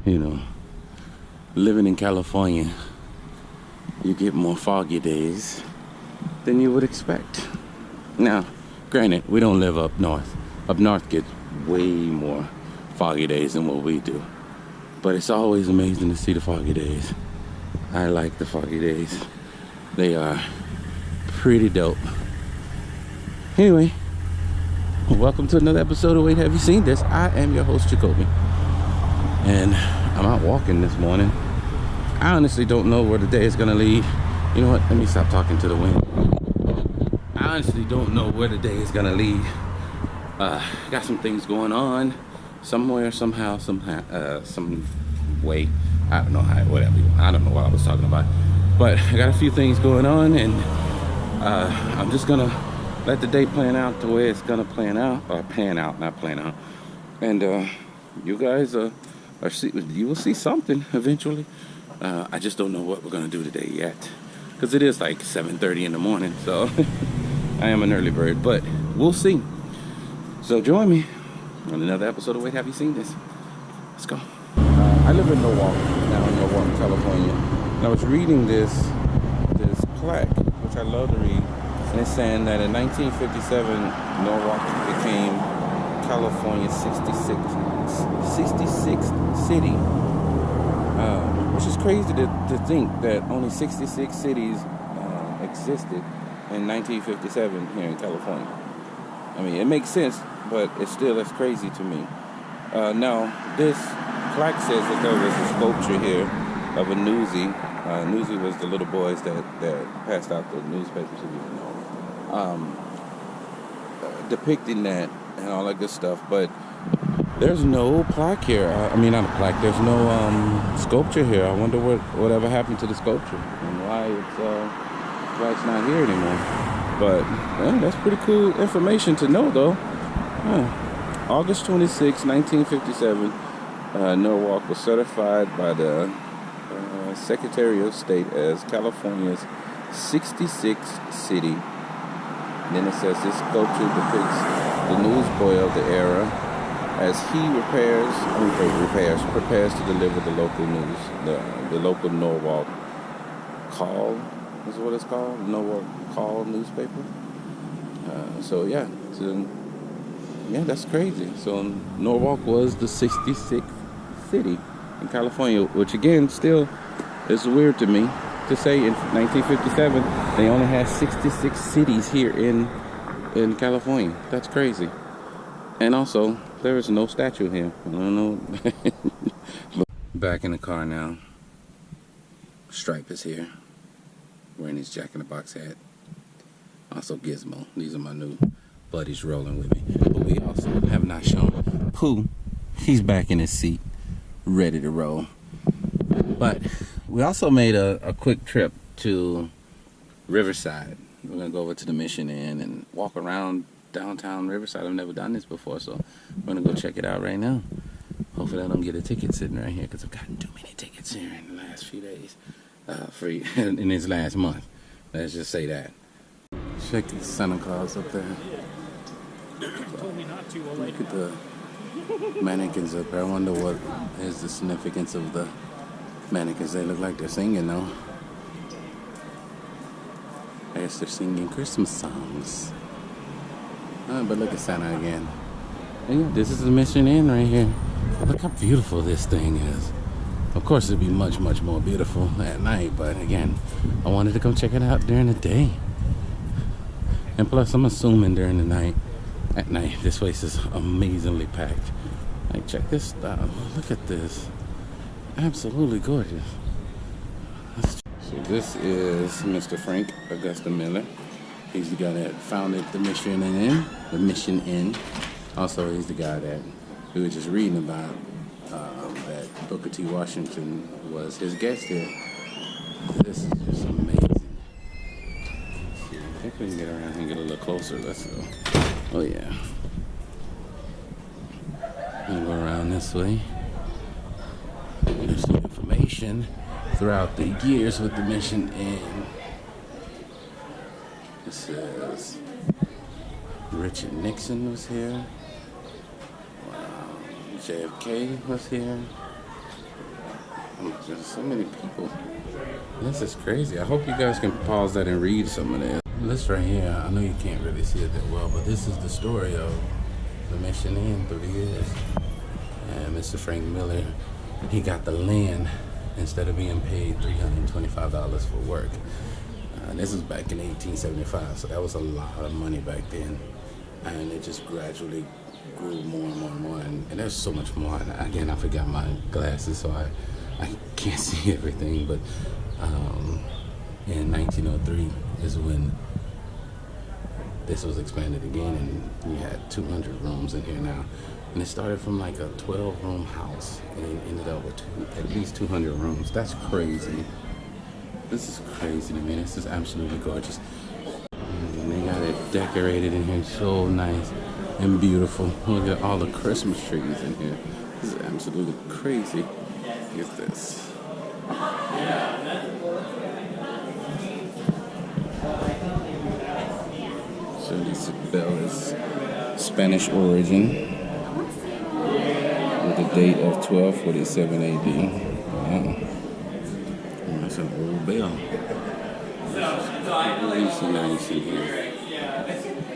you know, living in California, you get more foggy days than you would expect. Now, granted, we don't live up north. Up north gets way more foggy days than what we do. But it's always amazing to see the foggy days. I like the foggy days. They are pretty dope. Anyway, welcome to another episode of Wait, Have You Seen This? I am your host, Jacoby. And I'm out walking this morning. I honestly don't know where the day is going to lead. You know what? Let me stop talking to the wind. I honestly don't know where the day is going to lead. Got some things going on. Somewhere, somehow, some way. I don't know how, whatever. I don't know what I was talking about. But I got a few things going on, and I'm just going to let the day plan out the way it's going to plan out. Or pan out, not plan out. And you guys you will see something eventually. I just don't know what we're going to do today yet. Because it is like 7:30 in the morning. So I am an early bird. But we'll see. So join me on another episode of Wait, Have You Seen This? Let's go. I live in Norwalk, California. And I was reading this plaque, which I love to read. And it's saying that in 1957, Norwalk became California's 66th city. Which is crazy to think that only 66 cities existed in 1957 here in California. I mean, it makes sense, but it's crazy to me. Now, this plaque says that there was a sculpture here of a newsie. Newsie was the little boys that passed out the newspapers, if you know, depicting that and all that good stuff. But there's no plaque here. I mean, not a plaque. There's no sculpture here. I wonder whatever happened to the sculpture and why it's not here anymore. But that's pretty cool information to know, though. August 26, 1957, Norwalk was certified by the Secretary of State as California's 66th city. And then it says this sculpture depicts the newsboy of the era as he prepares to deliver the local news, the local Norwalk Call is what it's called, Norwalk Call newspaper. That's crazy. So Norwalk was the 66th city in California, which again still is weird to me to say in 1957 they only had 66 cities here in California. That's crazy. And also, there is no statue here. I don't know. Back in the car now. Stripe is here, wearing his Jack in the Box hat. Also Gizmo. These are my new buddies rolling with me. But we also have not shown Pooh. He's back in his seat, ready to roll. But we also made a quick trip to Riverside. We're going to go over to the Mission Inn and walk around downtown Riverside. I've never done this before, so we're going to go check it out right now. Hopefully I don't get a ticket sitting right here, because I've gotten too many tickets here in the last few days. In this last month. Let's just say that. Check the Santa Claus up there. Look at the mannequins up there. I wonder what is the significance of the mannequins. They look like they're singing though. I guess they're singing Christmas songs. But look at Santa again. And yeah, this is the Mission Inn right here. Look how beautiful this thing is. Of course, it'd be much, much more beautiful at night. But again, I wanted to come check it out during the day. And plus, I'm assuming during the night, at night, this place is amazingly packed. Like, check this stuff. Look at this. Absolutely gorgeous. So this is Mr. Frank Augusta Miller. He's the guy that founded the Mission Inn. Also, he's the guy that we were just reading about, that Booker T. Washington was his guest here. This is just amazing. I think we can get around here and get a little closer. Let's go. Oh yeah. We'll go around this way. There's some information throughout the years with the Mission Inn. It says Richard Nixon was here. Wow. JFK was here. There's so many people. This is crazy. I hope you guys can pause that and read some of this. This right here, I know you can't really see it that well, but this is the story of the Mission Inn through the years. And Mr. Frank Miller, he got the land instead of being paid $325 for work. This was back in 1875, so that was a lot of money back then. And it just gradually grew more and more and more. And there's so much more. Again, I forgot my glasses, so I can't see everything. But in 1903 is when this was expanded again, and we had 200 rooms in here now. And it started from like a 12-room house, and it ended up with at least 200 rooms. That's crazy. This is crazy to me. This is absolutely gorgeous. And they got it decorated in here so nice and beautiful. Look at all the Christmas trees in here. This is absolutely crazy. Look at this. So this bell is Spanish origin with a date of 1247 AD. Wow. That's an old bell. Crazy nice in here.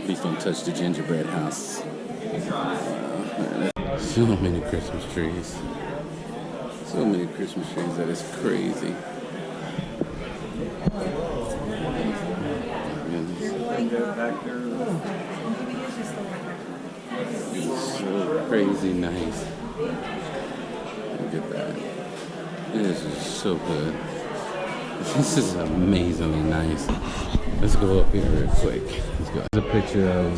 Please don't touch the gingerbread house. So many Christmas trees. So many Christmas trees that is crazy. So crazy nice. Look at that. This is so good. This is amazingly nice. Let's go up here real quick. Let's go. There's a picture of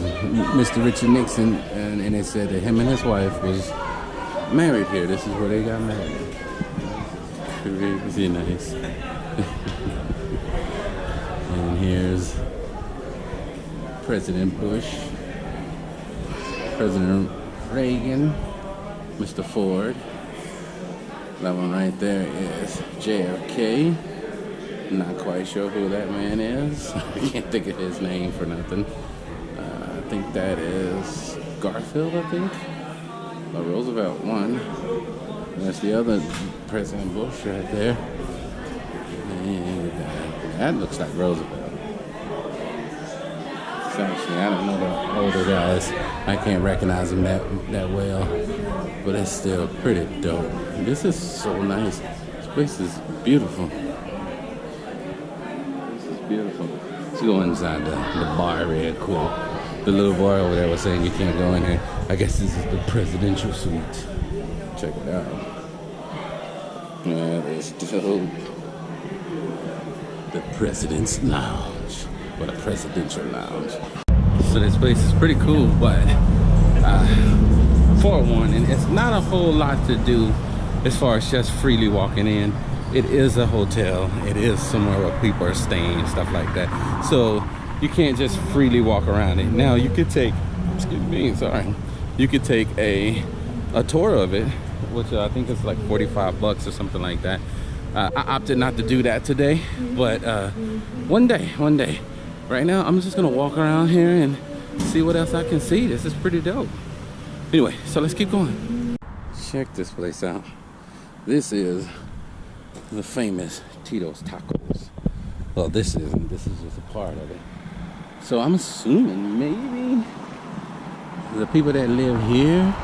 Mr. Richard Nixon, and it said that him and his wife was married here. This is where they got married. Crazy nice. And here's President Bush, President Reagan, Mr. Ford. That one right there is JFK. Not quite sure who that man is. I can't think of his name for nothing. I think that is Garfield, I think. But Roosevelt won. That's the other President Bush right there. And that looks like Roosevelt. So actually, I don't know the older guys. I can't recognize them that well. But it's still pretty dope. This is so nice. This place is beautiful. Beautiful. Let's go inside the bar real quick. The little boy over there was saying you can't go in here. I guess this is the presidential suite. Check it out. Yeah, it's dope. The President's Lounge. Or the Presidential Lounge. So this place is pretty cool, but forewarning, it's not a whole lot to do as far as just freely walking in. It is a hotel. It is somewhere where people are staying, stuff like that. So you can't just freely walk around it. Now you could take, excuse me, sorry. You could take a tour of it, which I think is like $45 or something like that. I opted not to do that today, but one day. Right now, I'm just gonna walk around here and see what else I can see. This is pretty dope. Anyway, so let's keep going. Check this place out. This is the famous Tito's Tacos. Well, this isn't. This is just a part of it. So I'm assuming maybe the people that live here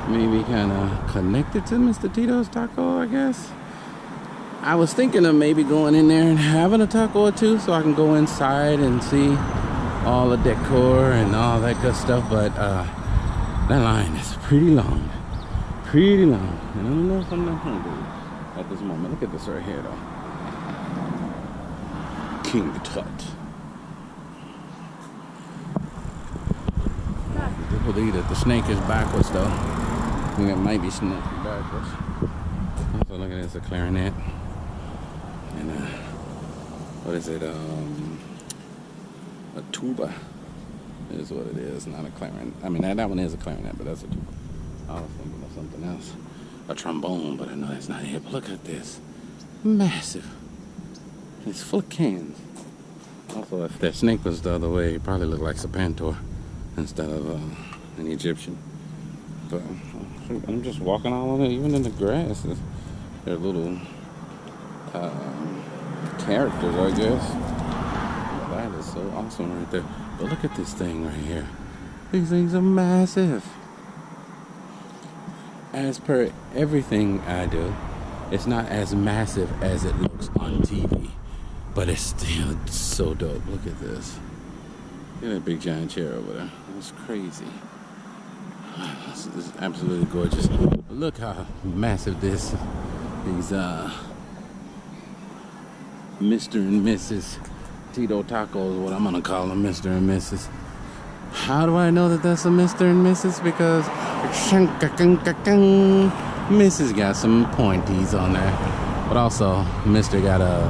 maybe kind of connected to Mr. Tito's Taco, I guess. I was thinking of maybe going in there and having a taco or two so I can go inside and see all the decor and all that good stuff, but that line is pretty long. Pretty long. I don't know if I'm not hungry at this moment. Look at this right here, though. King Tut. They believe that the snake is backwards, though. I think that might be snake backwards. Also, look at this, a clarinet. And what is it? A tuba is what it is, not a clarinet. I mean, that one is a clarinet, but that's a tuba. I was thinking of something else. A trombone, but I know that's not it. But look at this. Massive. It's full of cans. Also, if that snake was the other way, it probably looked like Serpentor instead of an Egyptian. But I'm just walking all on it, even in the grass. There are little characters, I guess. That is so awesome right there. But look at this thing right here. These things are massive. As per everything I do, it's not as massive as it looks on TV, but it's still so dope. Look at this. Look at that big giant chair over there. It's crazy. This is absolutely gorgeous. Look how massive these Mr. and Mrs. Teto tacos, what I'm gonna call them, Mr. and Mrs. How do I know that that's a Mr. and Mrs.? Because Mrs. got some pointies on there, but also Mr. got a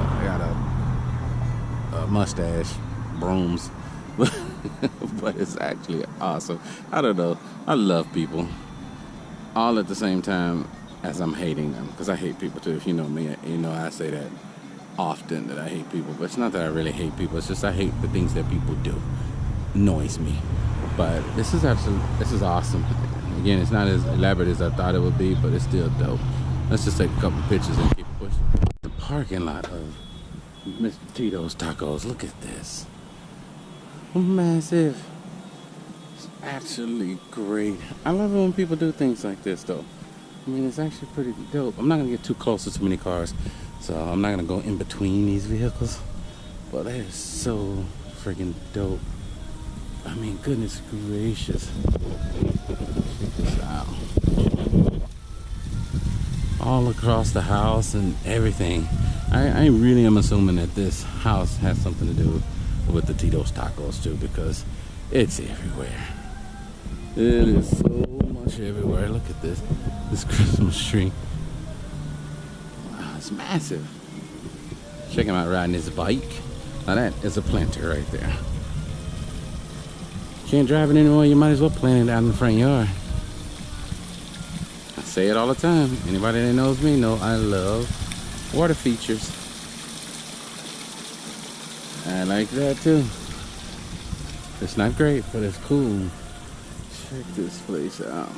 mustache, brooms. But it's actually awesome. I don't know. I love people, all at the same time as I'm hating them, because I hate people too. If you know me, you know I say that often, that I hate people. But it's not that I really hate people. It's just I hate the things that people do. Annoys me. But this is awesome. Again, it's not as elaborate as I thought it would be, but it's still dope. Let's just take a couple pictures and keep pushing. The parking lot of Mr. Tito's Tacos. Look at this. Massive. It's actually great. I love it when people do things like this, though. I mean, it's actually pretty dope. I'm not gonna get too close to too many cars, so I'm not gonna go in between these vehicles. But that is so freaking dope. I mean, goodness gracious. Check this out. All across the house and everything. I really am assuming that this house has something to do with the Tito's Tacos too, because it's everywhere. It is so much everywhere. Look at this Christmas tree. Wow, it's massive. Check him out riding his bike. Now that is a planter right there. Can't drive it anymore, you might as well plant it out in the front yard. I say it all the time. Anybody that knows me know I love water features. I like that too. It's not great, but it's cool. Check this place out.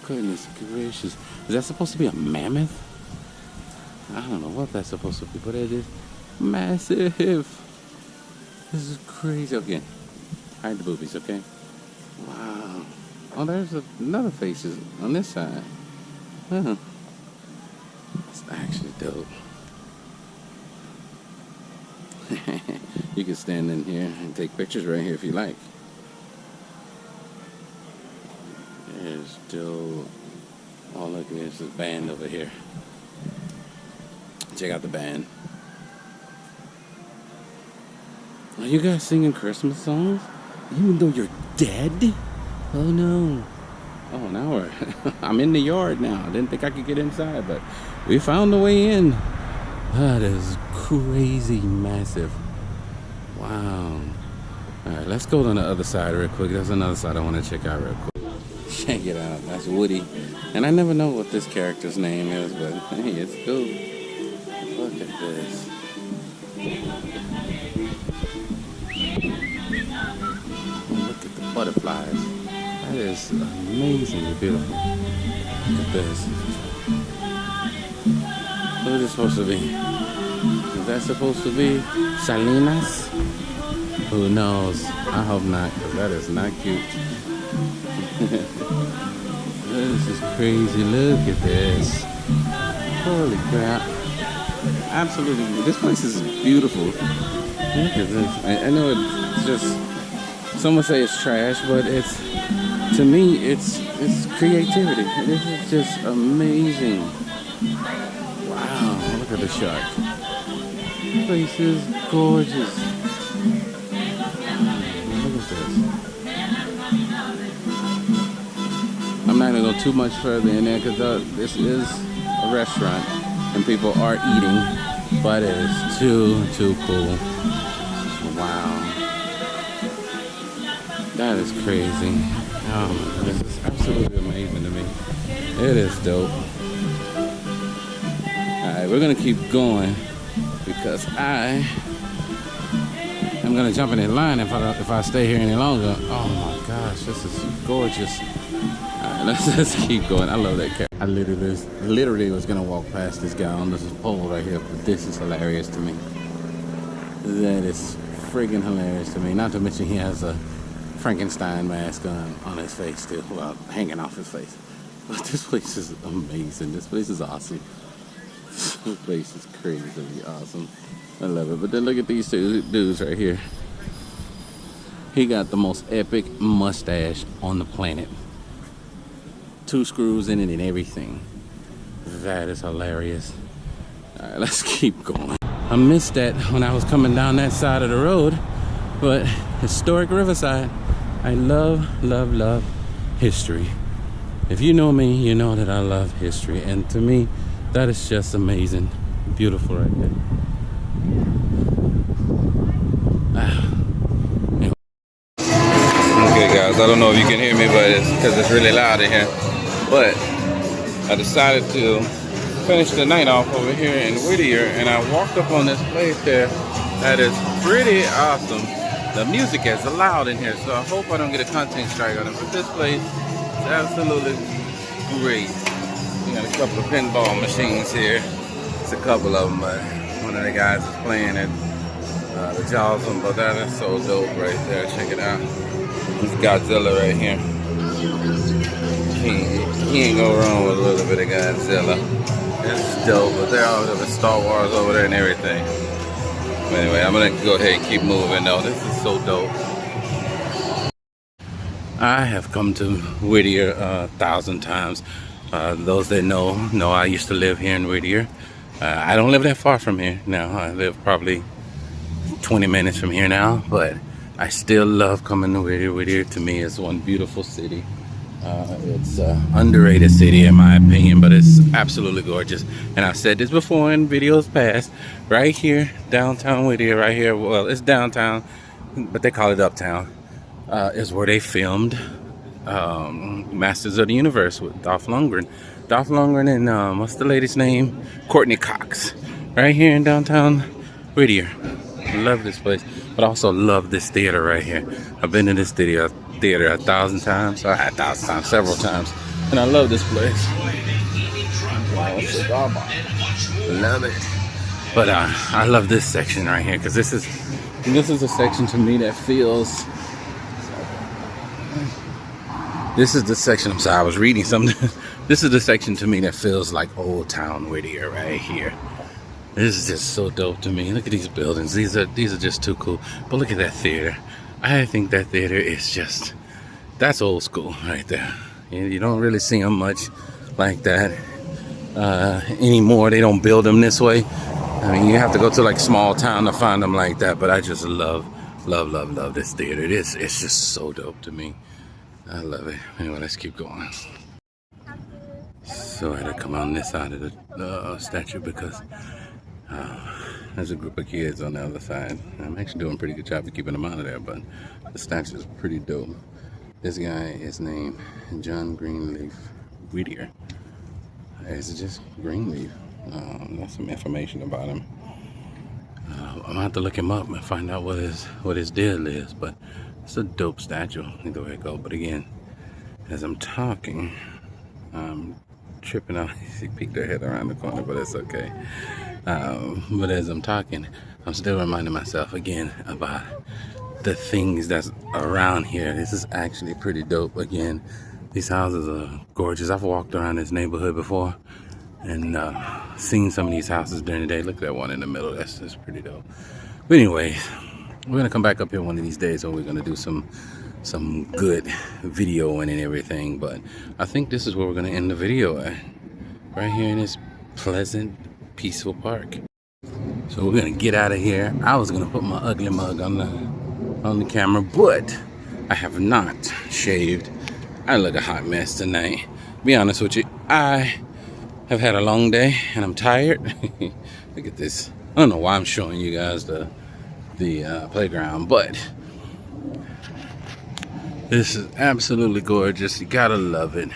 Goodness gracious. Is that supposed to be a mammoth? I don't know what that's supposed to be, but it is massive. This is crazy. Okay, hide the boobies, okay? Wow. Oh, there's another faces on this side. Huh. It's actually dope. You can stand in here and take pictures right here if you like. There's still... Oh, look, there's this band over here. Check out the band. Are you guys singing Christmas songs? Even though you're dead? Oh no. Oh, now we're... I'm in the yard now. I didn't think I could get inside, but we found a way in. That is crazy massive. Wow. Alright, let's go on the other side real quick. There's another side I want to check out real quick. Check it out. That's Woody. And I never know what this character's name is, but hey, it's cool. Look at this. Look at the butterflies. That is amazingly beautiful. Look at this. What is this supposed to be? Is that supposed to be Salinas? Who knows? I hope not, because that is not cute. This is crazy. Look at this. Holy crap. Absolutely. This place is beautiful. Look at this. I know it's just... Some would say it's trash, but it's... To me, it's creativity. This is just amazing. Wow. Look at the shark. This place is gorgeous. Look at this. I'm not going to go too much further in there because this is a restaurant and people are eating, but it is too cool. Wow. That is crazy. Oh my goodness, it's absolutely amazing to me. It is dope. Alright, we're going to keep going because I am going to jump in in line if I stay here any longer. Oh my gosh, this is gorgeous. Alright. Let's keep going. I love that cat. I literally was gonna walk past this guy on this pole right here, but this is hilarious to me. That is friggin' hilarious to me. Not to mention he has a Frankenstein mask on his face still, well, hanging off his face. But this place is amazing. This place is awesome. This place is crazy awesome. I love it. But then look at these two dudes right here. He got the most epic mustache on the planet. 2 screws in it and everything. That is hilarious. All right, let's keep going. I missed that when I was coming down that side of the road, but historic Riverside. I love history. If you know me, you know that I love history, and to me, that is just amazing. Beautiful right there. Okay guys, I don't know if you can hear me, but it's because it's really loud in here. But I decided to finish the night off over here in Whittier, and I walked up on this place there that is pretty awesome. The music is loud in here, so I hope I don't get a content strike on it. But this place is absolutely great. We got a couple of pinball machines here. It's a couple of them, but one of the guys is playing it. The Jaws one, but that is so dope right there. Check it out. This Godzilla right here. He ain't go wrong with a little bit of Godzilla. It's dope, but they're all over Star Wars over there and everything. But anyway, I'm gonna go ahead and keep moving though. This is so dope. I have come to Whittier 1,000 times. Those that know I used to live here in Whittier. I don't live that far from here now. I live probably 20 minutes from here now, but I still love coming to Whittier. Whittier to me is one beautiful city. It's an underrated city in my opinion, but it's absolutely gorgeous. And I've said this before in videos past. Right here, downtown Whittier, right here. Well, it's downtown, but they call it uptown. Is where they filmed Masters of the Universe with Dolph Lundgren. Dolph Lundgren and what's the lady's name? Courtney Cox. Right here in downtown Whittier. Love this place, but also love this theater right here. I've been to this theater 1,000 times. I had 1,000 times, several times, and I love this place. Love it. But I love this section right here because this is a section to me that feels. This is the section. I'm sorry, I was reading something. This is the section to me that feels like Old Town Whittier right here. This is just so dope to me. Look at these buildings. These are just too cool. But look at that theater. I think that theater is just, that's old school right there. You don't really see them much like that anymore. They don't build them this way. I mean, you have to go to like small town to find them like that. But I just love this theater. It's just so dope to me. I love it. Anyway, let's keep going. So I had to come on this side of the statue because there's a group of kids on the other side. I'm actually doing a pretty good job of keeping them out of there, but the statue is pretty dope. This guy is named John Greenleaf Whittier. It's just Greenleaf. That's some information about him. I'm gonna have to look him up and find out what his deal is, but it's a dope statue. Either way it go. But again, as I'm talking, I'm tripping out. He peeked their head around the corner, but it's okay. But as I'm talking, I'm still reminding myself again about the things that's around here. This is actually pretty dope. Again, these houses are gorgeous. I've walked around this neighborhood before and seen some of these houses during the day. Look at that one in the middle. That's pretty dope. But anyway, we're gonna come back up here one of these days and we're gonna do some good videoing and everything. But I think this is where we're gonna end the video at, right here in this pleasant, peaceful park. So we're gonna get out of here. I was gonna put my ugly mug on the camera, but I have not shaved. I look a hot mess tonight. Be honest with you, I have had a long day and I'm tired. Look at this. I don't know why I'm showing you guys the playground, but this is absolutely gorgeous. You gotta love it.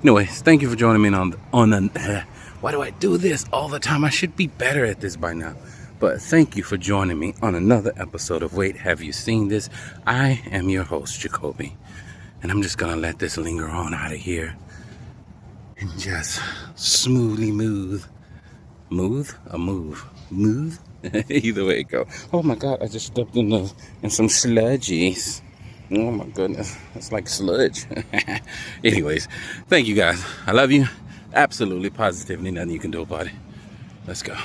Anyways, thank you for joining me on the why do I do this all the time? I should be better at this by now. But thank you for joining me on another episode of Wait, Have You Seen This? I am your host, Jacoby. And I'm just gonna let this linger on out of here and just smoothly move. Move? A move. Move? Either way it go. Oh my God, I just stepped in some sludgies. Oh my goodness, it's like sludge. Anyways, thank you guys. I love you. Absolutely, positively nothing you can do about it. Let's go.